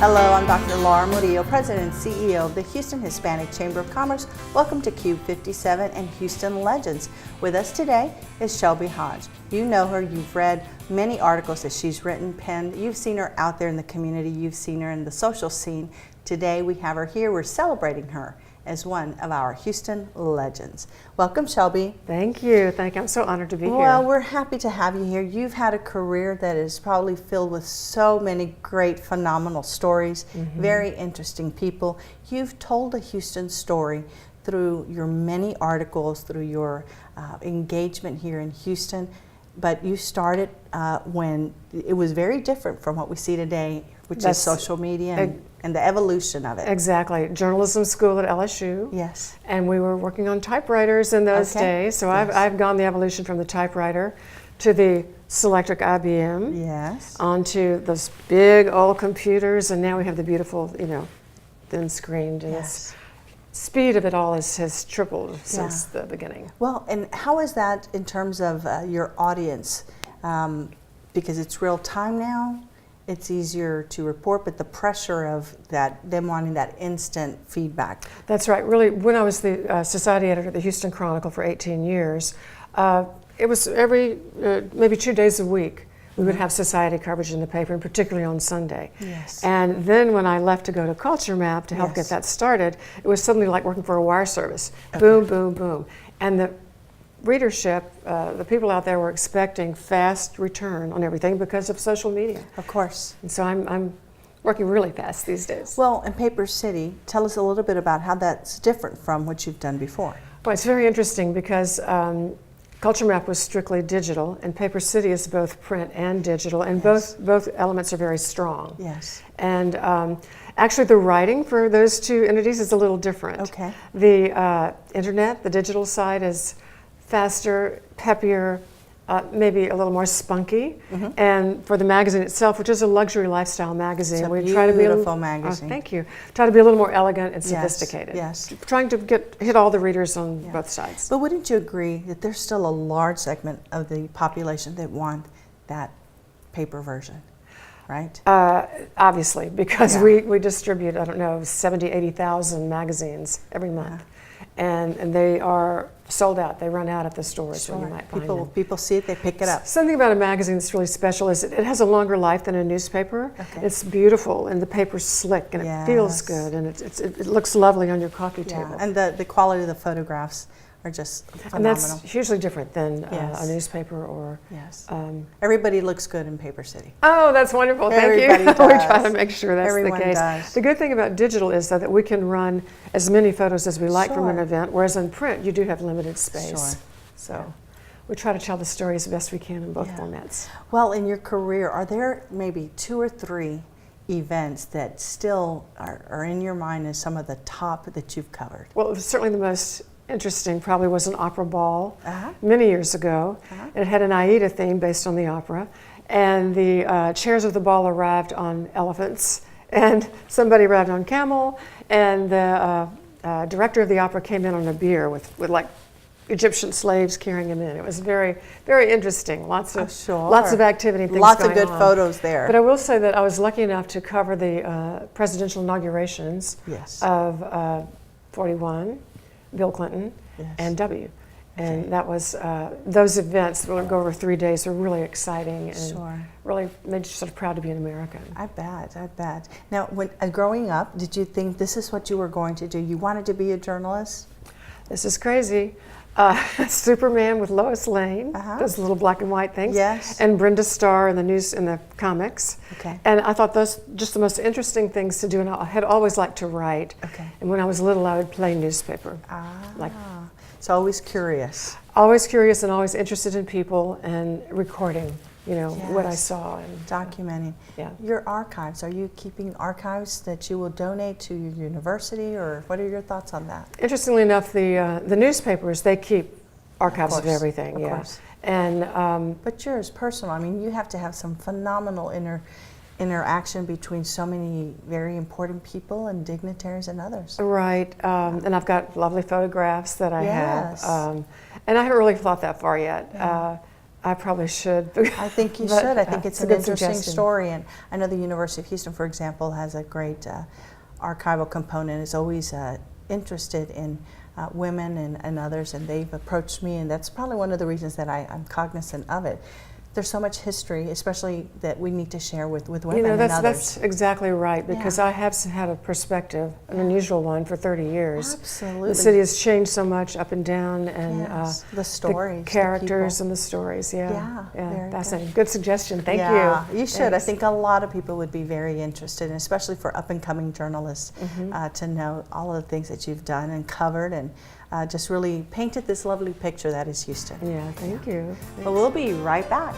Hello, I'm Dr. Laura Murillo, President and CEO of the Houston Hispanic Chamber of Commerce. Welcome to KUBE 57 and Houston Legends. With us today is Shelby Hodge. You know her, you've read many articles that she's written, penned. You've seen her out there in the community, you've seen her in the social scene. Today we have her here, we're celebrating her as one of our Houston Legends. Welcome, Shelby. Thank you. I'm so honored to be here. Well, we're happy to have you here. You've had a career that is probably filled with so many great, phenomenal stories, very interesting people. You've told a Houston story through your many articles, through your engagement here in Houston, but you started when it was very different from what we see today, which is social media and the evolution of it. Exactly. Journalism school at LSU. Yes. And we were working on typewriters in those days. So yes. I've gone the evolution from the typewriter to the Selectric IBM. Yes. Onto those big old computers, and now we have the beautiful, thin screened. And Yes. the speed of it all has tripled since the beginning. Well, and how is that in terms of your audience? Because it's real time now. It's easier to report, but the pressure of them wanting that instant feedback. That's right. Really, when I was the society editor at the Houston Chronicle for 18 years, it was every, maybe 2 days a week, we would have society coverage in the paper, and particularly on Sunday. Yes. And then when I left to go to Culture Map to help Yes. get that started, it was suddenly like working for a wire service. Boom, boom, boom. And the readership, the people out there were expecting fast return on everything because of social media. Of course. And so I'm working really fast these days. Well, in Paper City, tell us a little bit about how that's different from what you've done before. Well, it's very interesting because Culture Map was strictly digital, and Paper City is both print and digital, and Yes. both elements are very strong. Yes. And actually, the writing for those two entities is a little different. Okay. The internet, the digital side, is faster, peppier, maybe a little more spunky. And for the magazine itself, which is a luxury lifestyle magazine, It's a we try to be beautiful magazine. Thank you. Try to be a little more elegant and Yes, sophisticated. yes. Trying to hit all the readers on both sides. But wouldn't you agree that there's still a large segment of the population that want that paper version, right? Obviously, because Yeah. we distribute, 70, 80,000 magazines every month. And they are sold out. They run out at the stores where you might find them. People see it, they pick it up. Something about a magazine that's really special is it has a longer life than a newspaper. Okay. It's beautiful, and the paper's slick, and it feels Yes. good, and it looks lovely on your coffee table. And the quality of the photographs are just phenomenal. And that's hugely different than Yes. a newspaper or. Yes. Everybody looks good in Paper City. Oh, that's wonderful. Thank Everybody you. does. We try to make sure that's Everyone the case. does. The good thing about digital is that we can run as many photos as we like from an Sure. event, whereas in print you do have limited space. Sure. So we try to tell the story as best we can in both formats. Well, in your career, are there maybe 2 or 3 events that still are in your mind as some of the top that you've covered? Well, certainly the most interesting probably was an opera ball many years ago. It had an Aida theme based on the opera, and the chairs of the ball arrived on elephants, and somebody arrived on camel, and the director of the opera came in on a bier with like Egyptian slaves carrying him in. It was very, very interesting. Lots of activity and things Lots of going good on. photos there. But I will say that I was lucky enough to cover the presidential inaugurations of 41, Bill Clinton, and W. And that was, those events that would go over 3 days were really exciting and really made you sort of proud to be an American. I bet. Now, when growing up, did you think this is what you were going to do? You wanted to be a journalist? This is crazy. Superman with Lois Lane, those little black and white things, and Brenda Starr in the comics. And I thought those just the most interesting things to do, and I had always liked to write. And when I was little, I would play newspaper. So always curious. Always curious and always interested in people and recording, what I saw. And documenting. Your archives, are you keeping archives that you will donate to your university, or what are your thoughts on that? Interestingly enough, the newspapers, they keep archives of everything, of course. And but yours, personal, I mean, you have to have some phenomenal interaction between so many very important people and dignitaries and others. Right, and I've got lovely photographs that I have. And I haven't really thought that far yet. I probably should. I think you But, should. I think it's a an good interesting suggestion. story. And I know the University of Houston, for example, has a great archival component, is always interested in women and others, and they've approached me, and that's probably one of the reasons that I'm cognizant of it. There's so much history, especially that we need to share with women You know, and others. that's exactly right, because Yeah. I have had a perspective, an unusual one, for 30 years. Absolutely. The city has changed so much up and down, and Yes, the stories, the characters the and the stories. Yeah, very fascinating. Good suggestion. Thank yeah, you. you should. Thanks. I think a lot of people would be very interested, and especially for up-and-coming journalists, to know all of the things that you've done and covered, and just really painted this lovely picture that is Houston. Yeah, thank you. But we'll be right back.